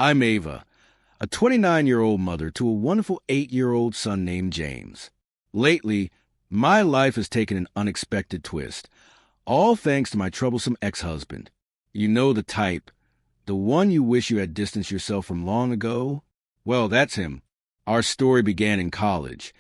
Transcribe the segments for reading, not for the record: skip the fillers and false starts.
I'm Ava, a 29-year-old mother to a wonderful 8-year-old son named James. Lately, my life has taken an unexpected twist, all thanks to my troublesome ex-husband. You know the type, the one you wish you had distanced yourself from long ago? Well, that's him. Our story began in college,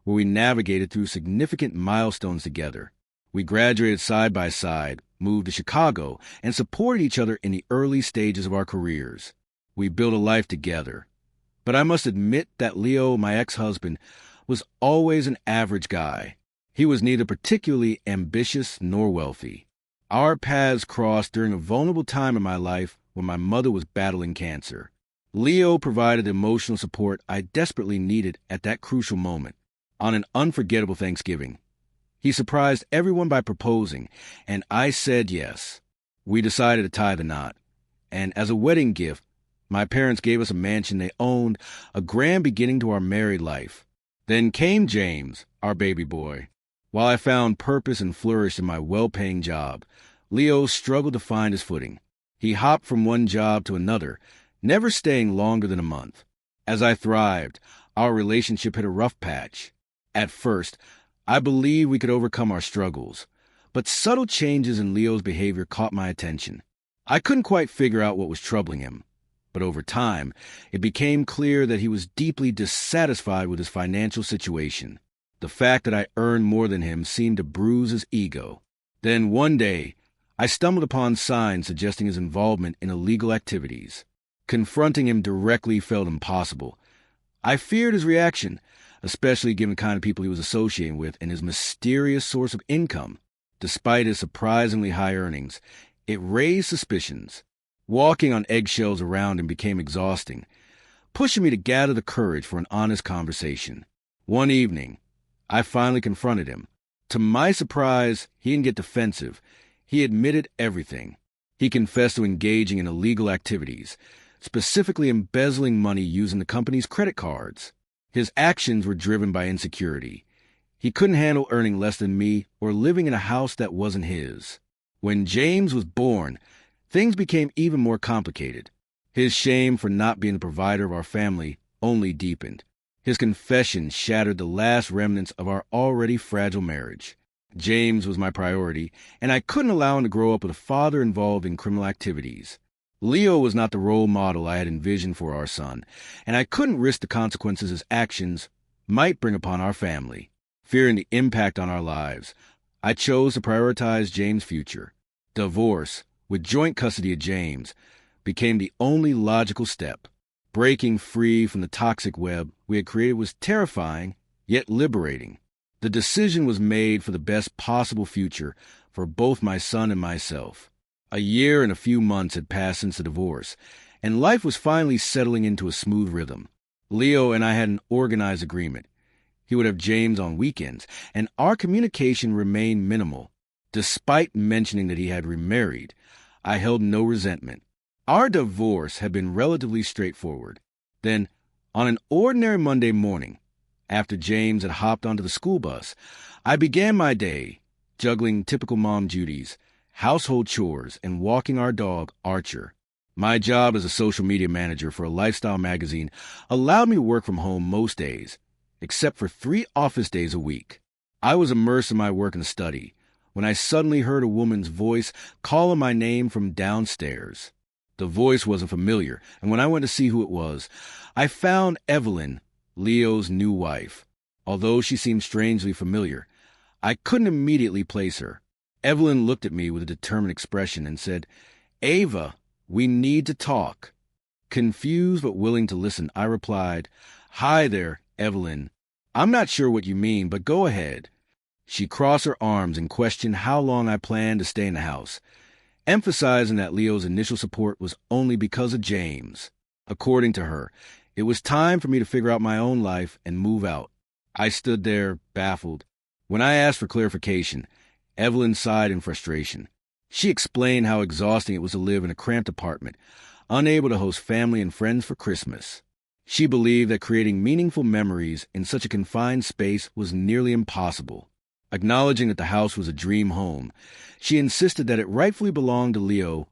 where we navigated through significant milestones together. We graduated side by side, moved to Chicago, and supported each other in the early stages of our careers. We built a life together. But I must admit that Leo, my ex-husband, was always an average guy. He was neither particularly ambitious nor wealthy. Our paths crossed during a vulnerable time in my life when my mother was battling cancer. Leo provided the emotional support I desperately needed at that crucial moment. On an unforgettable Thanksgiving, he surprised everyone by proposing, and I said yes. We decided to tie the knot, and as a wedding gift, my parents gave us a mansion they owned, a grand beginning to our married life. Then came James, our baby boy. While I found purpose and flourished in my well-paying job, Leo struggled to find his footing. He hopped from one job to another, never staying longer than a month. As I thrived, our relationship hit a rough patch. At first, I believed we could overcome our struggles, but subtle changes in Leo's behavior caught my attention. I couldn't quite figure out what was troubling him, but over time, it became clear that he was deeply dissatisfied with his financial situation. The fact that I earned more than him seemed to bruise his ego. Then one day, I stumbled upon signs suggesting his involvement in illegal activities. Confronting him directly felt impossible. I feared his reaction, especially given the kind of people he was associating with and his mysterious source of income. Despite his surprisingly high earnings, it raised suspicions. Walking on eggshells around him became exhausting, pushing me to gather the courage for an honest conversation. One evening, I finally confronted him. To my surprise, he didn't get defensive. He admitted everything. He confessed to engaging in illegal activities, specifically embezzling money using the company's credit cards. His actions were driven by insecurity. He couldn't handle earning less than me or living in a house that wasn't his. When James was born, things became even more complicated. His shame for not being the provider of our family only deepened. His confession shattered the last remnants of our already fragile marriage. James was my priority, and I couldn't allow him to grow up with a father involved in criminal activities. Leo was not the role model I had envisioned for our son, and I couldn't risk the consequences his actions might bring upon our family. Fearing the impact on our lives, I chose to prioritize James' future. Divorce, with joint custody of James, became the only logical step. Breaking free from the toxic web we had created was terrifying, yet liberating. The decision was made for the best possible future for both my son and myself. A year and a few months had passed since the divorce, and life was finally settling into a smooth rhythm. Leo and I had an organized agreement. He would have James on weekends, and our communication remained minimal. Despite mentioning that he had remarried, I held no resentment. Our divorce had been relatively straightforward. Then, on an ordinary Monday morning, after James had hopped onto the school bus, I began my day, juggling typical mom duties, household chores, and walking our dog, Archer. My job as a social media manager for a lifestyle magazine allowed me to work from home most days, except for 3 office days a week. I was immersed in my work and study when I suddenly heard a woman's voice calling my name from downstairs. The voice wasn't familiar, and when I went to see who it was, I found Evelyn, Leo's new wife. Although she seemed strangely familiar, I couldn't immediately place her. Evelyn looked at me with a determined expression and said, "Ava, we need to talk." Confused but willing to listen, I replied, "Hi there, Evelyn. I'm not sure what you mean, but go ahead." She crossed her arms and questioned how long I planned to stay in the house, emphasizing that Leo's initial support was only because of James. According to her, it was time for me to figure out my own life and move out. I stood there, baffled. When I asked for clarification, Evelyn sighed in frustration. She explained how exhausting it was to live in a cramped apartment, unable to host family and friends for Christmas. She believed that creating meaningful memories in such a confined space was nearly impossible. Acknowledging that the house was a dream home, she insisted that it rightfully belonged to Leo,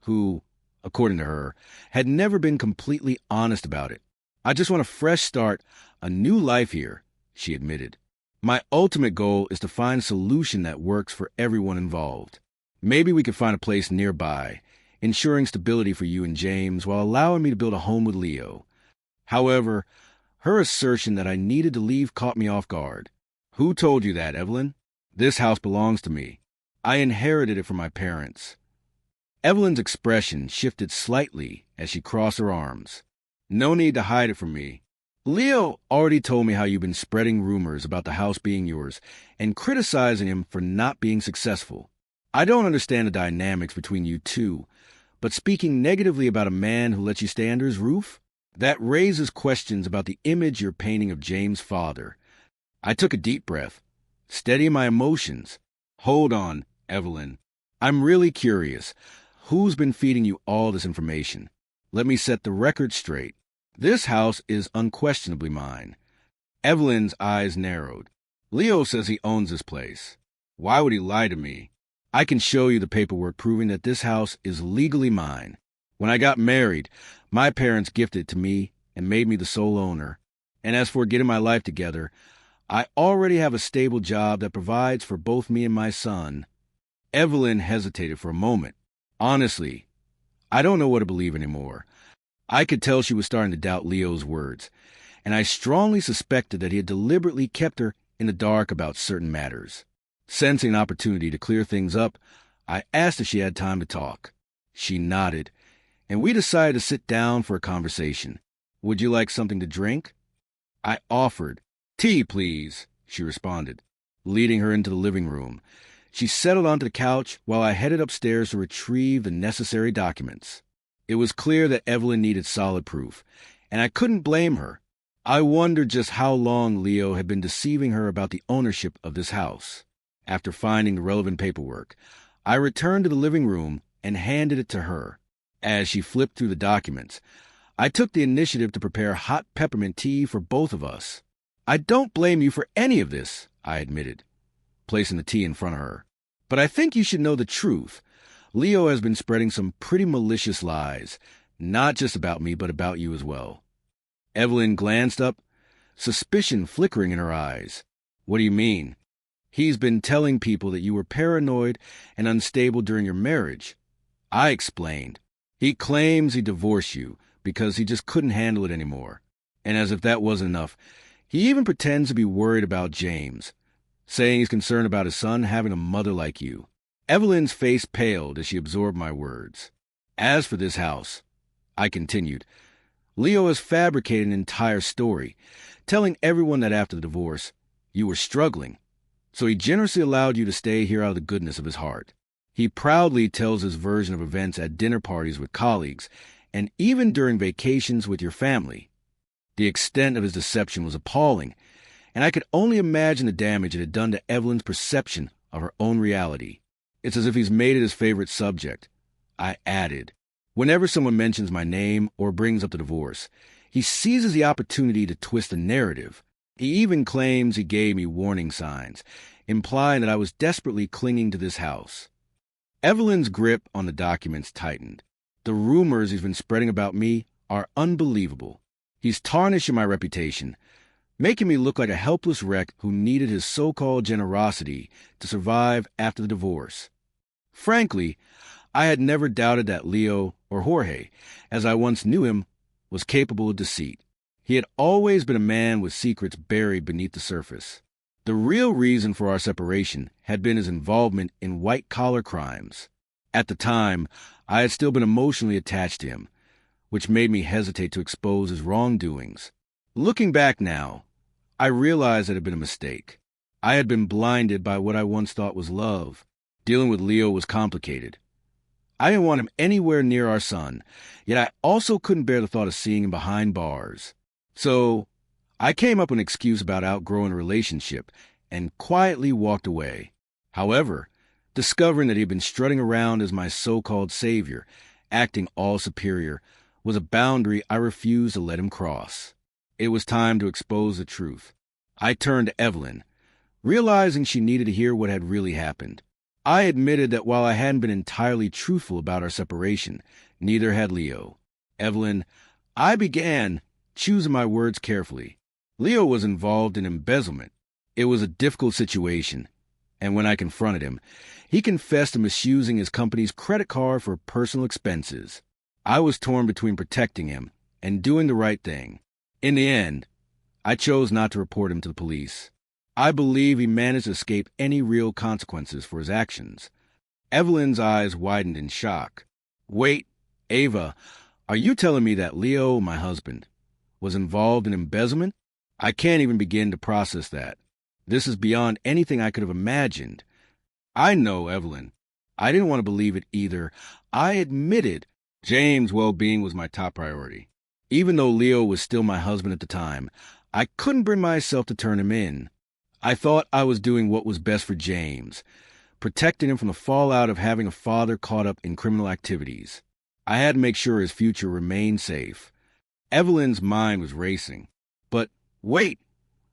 who, according to her, had never been completely honest about it. "I just want a fresh start, a new life here," she admitted. "My ultimate goal is to find a solution that works for everyone involved. Maybe we could find a place nearby, ensuring stability for you and James while allowing me to build a home with Leo." However, her assertion that I needed to leave caught me off guard. "Who told you that, Evelyn? This house belongs to me. I inherited it from my parents." Evelyn's expression shifted slightly as she crossed her arms. "No need to hide it from me. Leo already told me how you've been spreading rumors about the house being yours and criticizing him for not being successful. I don't understand the dynamics between you two, but speaking negatively about a man who lets you stay under his roof? That raises questions about the image you're painting of James' father." I took a deep breath, steadying my emotions. "Hold on, Evelyn. I'm really curious. Who's been feeding you all this information? Let me set the record straight. This house is unquestionably mine." Evelyn's eyes narrowed. "Leo says he owns this place. Why would he lie to me? I can show you the paperwork proving that this house is legally mine. When I got married, my parents gifted it to me and made me the sole owner. And as for getting my life together, I already have a stable job that provides for both me and my son." Evelyn hesitated for a moment. Honestly, I don't know what to believe anymore. I could tell she was starting to doubt Leo's words, and I strongly suspected that he had deliberately kept her in the dark about certain matters. Sensing an opportunity to clear things up, I asked if she had time to talk. She nodded, and we decided to sit down for a conversation. "Would you like something to drink?" I offered. "Tea, please," she responded, leading her into the living room. She settled onto the couch while I headed upstairs to retrieve the necessary documents. It was clear that Evelyn needed solid proof, and I couldn't blame her. I wondered just how long Leo had been deceiving her about the ownership of this house. After finding the relevant paperwork, I returned to the living room and handed it to her. As she flipped through the documents, I took the initiative to prepare hot peppermint tea for both of us. "I don't blame you for any of this," I admitted, placing the tea in front of her. "But I think you should know the truth. Leo has been spreading some pretty malicious lies, not just about me, but about you as well." Evelyn glanced up, suspicion flickering in her eyes. "What do you mean?" "He's been telling people that you were paranoid and unstable during your marriage." I explained. "He claims he divorced you because he just couldn't handle it anymore. And as if that wasn't enough, he even pretends to be worried about James, saying he's concerned about his son having a mother like you." Evelyn's face paled as she absorbed my words. "As for this house," I continued, "Leo has fabricated an entire story, telling everyone that after the divorce, you were struggling. So he generously allowed you to stay here out of the goodness of his heart. He proudly tells his version of events at dinner parties with colleagues, and even during vacations with your family. The extent of his deception was appalling, and I could only imagine the damage it had done to Evelyn's perception of her own reality. It's as if he's made it his favorite subject." I added. "Whenever someone mentions my name or brings up the divorce, he seizes the opportunity to twist the narrative. He even claims he gave me warning signs, implying that I was desperately clinging to this house." Evelyn's grip on the documents tightened. "The rumors he's been spreading about me are unbelievable. He's tarnishing my reputation, making me look like a helpless wreck who needed his so-called generosity to survive after the divorce. Frankly, I had never doubted that Leo, or Jorge, as I once knew him, was capable of deceit. He had always been a man with secrets buried beneath the surface. The real reason for our separation had been his involvement in white-collar crimes. At the time, I had still been emotionally attached to him, which made me hesitate to expose his wrongdoings. Looking back now, I realized it had been a mistake. I had been blinded by what I once thought was love. Dealing with Leo was complicated. I didn't want him anywhere near our son, yet I also couldn't bear the thought of seeing him behind bars. So I came up with an excuse about outgrowing a relationship and quietly walked away. However, discovering that he had been strutting around as my so-called savior, acting all superior, was a boundary I refused to let him cross. It was time to expose the truth. I turned to Evelyn, realizing she needed to hear what had really happened. I admitted that while I hadn't been entirely truthful about our separation, neither had Leo. Evelyn, I began, choosing my words carefully. Leo was involved in embezzlement. It was a difficult situation, and when I confronted him, he confessed to misusing his company's credit card for personal expenses. I was torn between protecting him and doing the right thing. In the end, I chose not to report him to the police. I believe he managed to escape any real consequences for his actions. Evelyn's eyes widened in shock. Wait, Ava, are you telling me that Leo, my husband, was involved in embezzlement? I can't even begin to process that. This is beyond anything I could have imagined. I know, Evelyn. I didn't want to believe it either. I admitted James' well-being was my top priority. Even though Leo was still my husband at the time, I couldn't bring myself to turn him in. I thought I was doing what was best for James, protecting him from the fallout of having a father caught up in criminal activities. I had to make sure his future remained safe. Evelyn's mind was racing. But wait,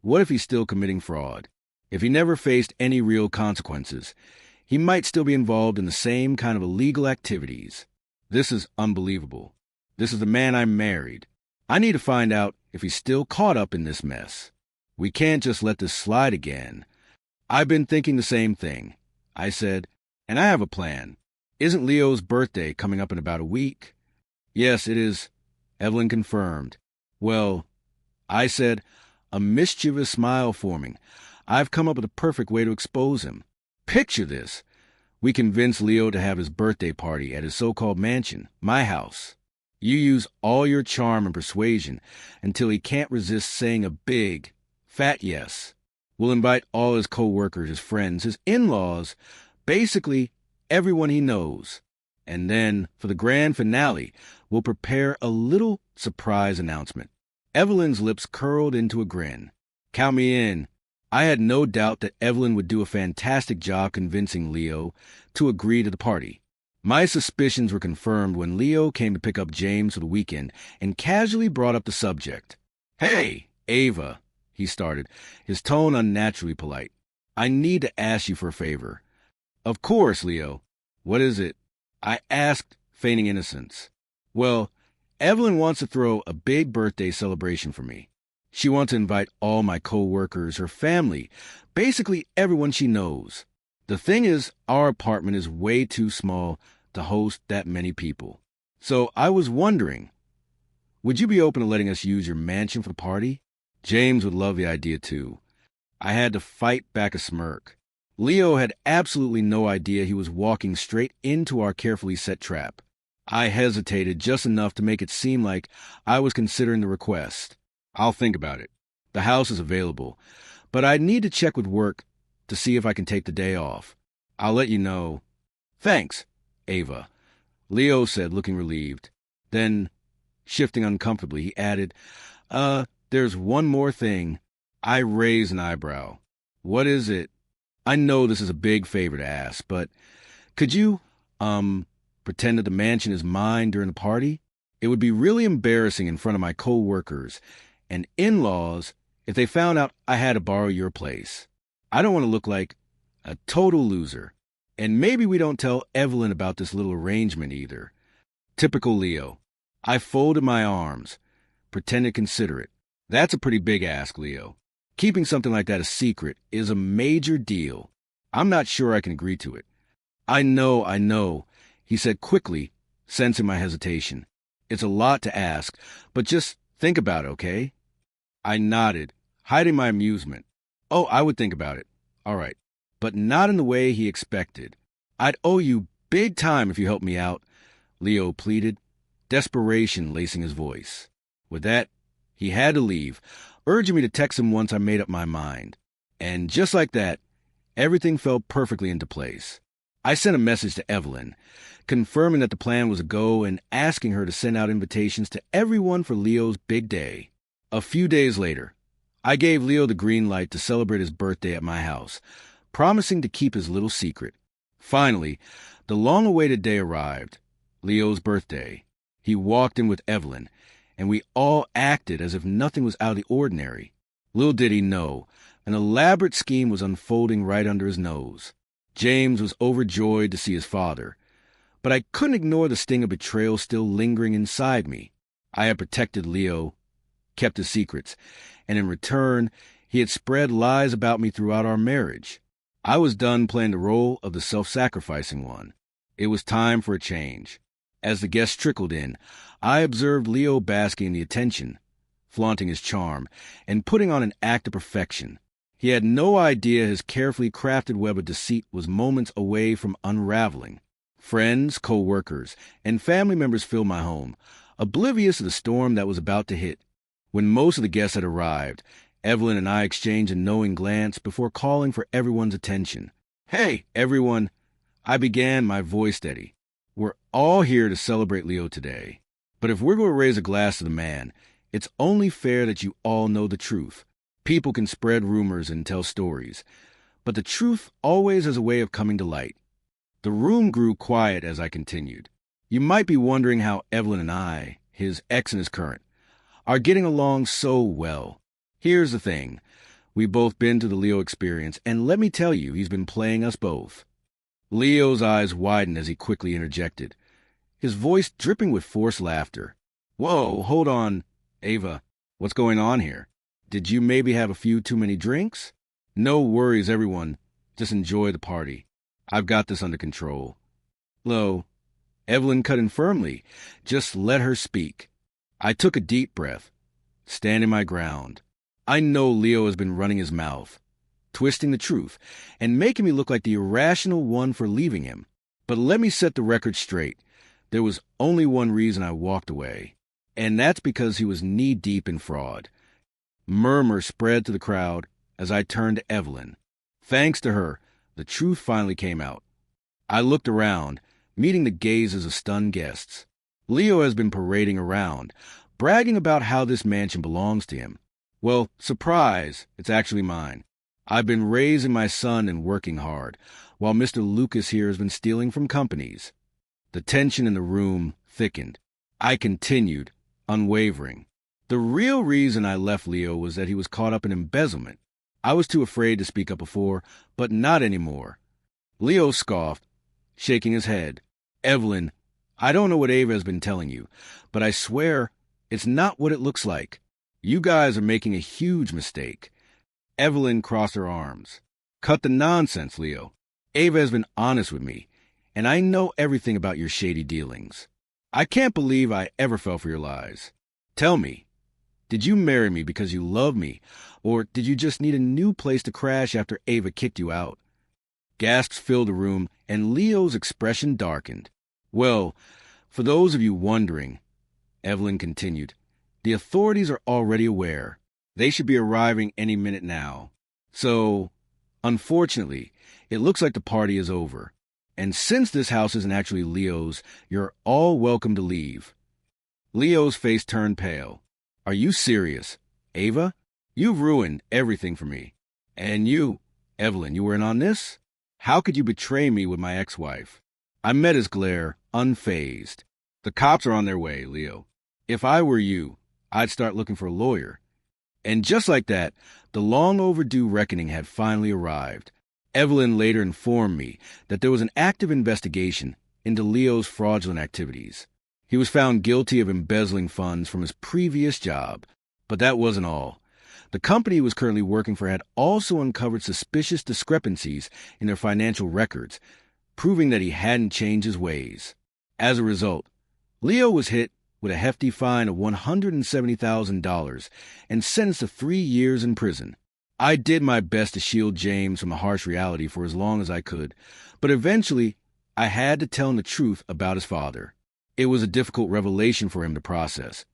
what if he's still committing fraud? If he never faced any real consequences, he might still be involved in the same kind of illegal activities. This is unbelievable. This is the man I married. I need to find out if he's still caught up in this mess. We can't just let this slide again. I've been thinking the same thing, I said, and I have a plan. Isn't Leo's birthday coming up in about a week? Yes, it is, Evelyn confirmed. Well, I said, a mischievous smile forming. I've come up with a perfect way to expose him. Picture this. We convince Leo to have his birthday party at his so-called mansion, my house. You use all your charm and persuasion until he can't resist saying a big, fat yes. We'll invite all his co-workers, his friends, his in-laws, basically everyone he knows. And then, for the grand finale, we'll prepare a little surprise announcement. Evelyn's lips curled into a grin. Count me in. I had no doubt that Evelyn would do a fantastic job convincing Leo to agree to the party. My suspicions were confirmed when Leo came to pick up James for the weekend and casually brought up the subject. Hey, Ava, he started, his tone unnaturally polite. I need to ask you for a favor. Of course, Leo. What is it? I asked, feigning innocence. Well, Evelyn wants to throw a big birthday celebration for me. She wants to invite all my co-workers, her family, basically everyone she knows. The thing is, our apartment is way too small to host that many people. So I was wondering, would you be open to letting us use your mansion for the party? James would love the idea too. I had to fight back a smirk. Leo had absolutely no idea he was walking straight into our carefully set trap. I hesitated just enough to make it seem like I was considering the request. I'll think about it. The house is available, but I need to check with work to see if I can take the day off. I'll let you know. Thanks, Ava, Leo said, looking relieved. Then, shifting uncomfortably, he added, there's one more thing. I raised an eyebrow. What is it? I know this is a big favor to ask, but could you, pretend that the mansion is mine during the party? It would be really embarrassing in front of my co-workers and in-laws if they found out I had to borrow your place. I don't want to look like a total loser. And maybe we don't tell Evelyn about this little arrangement either. Typical Leo. I folded my arms, pretended considerate. That's a pretty big ask, Leo. Keeping something like that a secret is a major deal. I'm not sure I can agree to it. I know, he said quickly, sensing my hesitation. It's a lot to ask, but just think about it, okay? I nodded, hiding my amusement. Oh, I would think about it. All right. But not in the way he expected. I'd owe you big time if you helped me out, Leo pleaded, desperation lacing his voice. With that, he had to leave, urging me to text him once I made up my mind. And just like that, everything fell perfectly into place. I sent a message to Evelyn, confirming that the plan was a go and asking her to send out invitations to everyone for Leo's big day. A few days later, I gave Leo the green light to celebrate his birthday at my house, promising to keep his little secret. Finally, the long-awaited day arrived, Leo's birthday. He walked in with Evelyn, and we all acted as if nothing was out of the ordinary. Little did he know, an elaborate scheme was unfolding right under his nose. James was overjoyed to see his father, but I couldn't ignore the sting of betrayal still lingering inside me. I had protected Leo, kept his secrets, and in return, he had spread lies about me throughout our marriage. I was done playing the role of the self-sacrificing one. It was time for a change. As the guests trickled in, I observed Leo basking in the attention, flaunting his charm, and putting on an act of perfection. He had no idea his carefully crafted web of deceit was moments away from unraveling. Friends, co-workers, and family members filled my home, oblivious of the storm that was about to hit. When most of the guests had arrived, Evelyn and I exchanged a knowing glance before calling for everyone's attention. "Hey, everyone," I began, my voice steady. "We're all here to celebrate Leo today. But if we're going to raise a glass to the man, it's only fair that you all know the truth. People can spread rumors and tell stories, but the truth always has a way of coming to light." The room grew quiet as I continued. You might be wondering how Evelyn and I, his ex and his current, are getting along so well. Here's the thing. We've both been to the Leo experience, and let me tell you, he's been playing us both. Leo's eyes widened as he quickly interjected, his voice dripping with forced laughter. "Whoa, hold on, Ava. What's going on here? Did you maybe have a few too many drinks?" "No worries, everyone. Just enjoy the party. I've got this under control." "Lo," Evelyn cut in firmly. "Just let her speak." I took a deep breath, standing my ground. I know Leo has been running his mouth, twisting the truth, and making me look like the irrational one for leaving him. But let me set the record straight. There was only one reason I walked away, and that's because he was knee-deep in fraud. Murmur spread to the crowd as I turned to Evelyn. Thanks to her, the truth finally came out. I looked around, meeting the gazes of stunned guests. Leo has been parading around, bragging about how this mansion belongs to him. Well, surprise, it's actually mine. I've been raising my son and working hard, while Mr. Lucas here has been stealing from companies. The tension in the room thickened. I continued, unwavering. The real reason I left Leo was that he was caught up in embezzlement. I was too afraid to speak up before, but not anymore. Leo scoffed, shaking his head. "Evelyn, I don't know what Ava has been telling you, but I swear it's not what it looks like. You guys are making a huge mistake." Evelyn crossed her arms. "Cut the nonsense, Leo. Ava has been honest with me, and I know everything about your shady dealings. I can't believe I ever fell for your lies. Tell me, did you marry me because you love me, or did you just need a new place to crash after Ava kicked you out?" Gasps filled the room, and Leo's expression darkened. "Well, for those of you wondering," Evelyn continued, "the authorities are already aware. They should be arriving any minute now. So, unfortunately, it looks like the party is over. And since this house isn't actually Leo's, you're all welcome to leave." Leo's face turned pale. "Are you serious? Ava? You've ruined everything for me. And you, Evelyn, you were in on this? How could you betray me with my ex-wife?" I met his glare, unfazed. "The cops are on their way, Leo. If I were you, I'd start looking for a lawyer." And just like that, the long-overdue reckoning had finally arrived. Evelyn later informed me that there was an active investigation into Leo's fraudulent activities. He was found guilty of embezzling funds from his previous job. But that wasn't all. The company he was currently working for had also uncovered suspicious discrepancies in their financial records, proving that he hadn't changed his ways. As a result, Leo was hit with a hefty fine of $170,000 and sentenced to 3 years in prison. I did my best to shield James from the harsh reality for as long as I could, but eventually I had to tell him the truth about his father. It was a difficult revelation for him to process,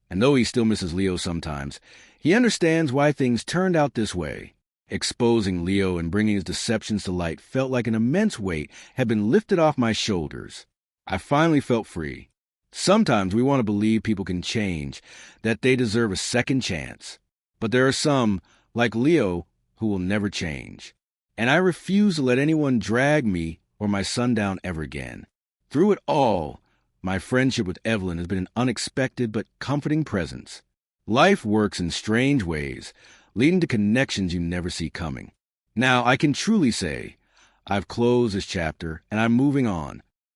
and though he still misses Leo sometimes, he understands why things turned out this way. Exposing Leo and bringing his deceptions to light felt like an immense weight had been lifted off my shoulders. I finally felt free. Sometimes we want to believe people can change, that they deserve a second chance. But there are some, like Leo, who will never change. And I refuse to let anyone drag me or my son down ever again. Through it all, my friendship with Evelyn has been an unexpected but comforting presence. Life works in strange ways, leading to connections you never see coming. Now, I can truly say, I've closed this chapter, and I'm moving on.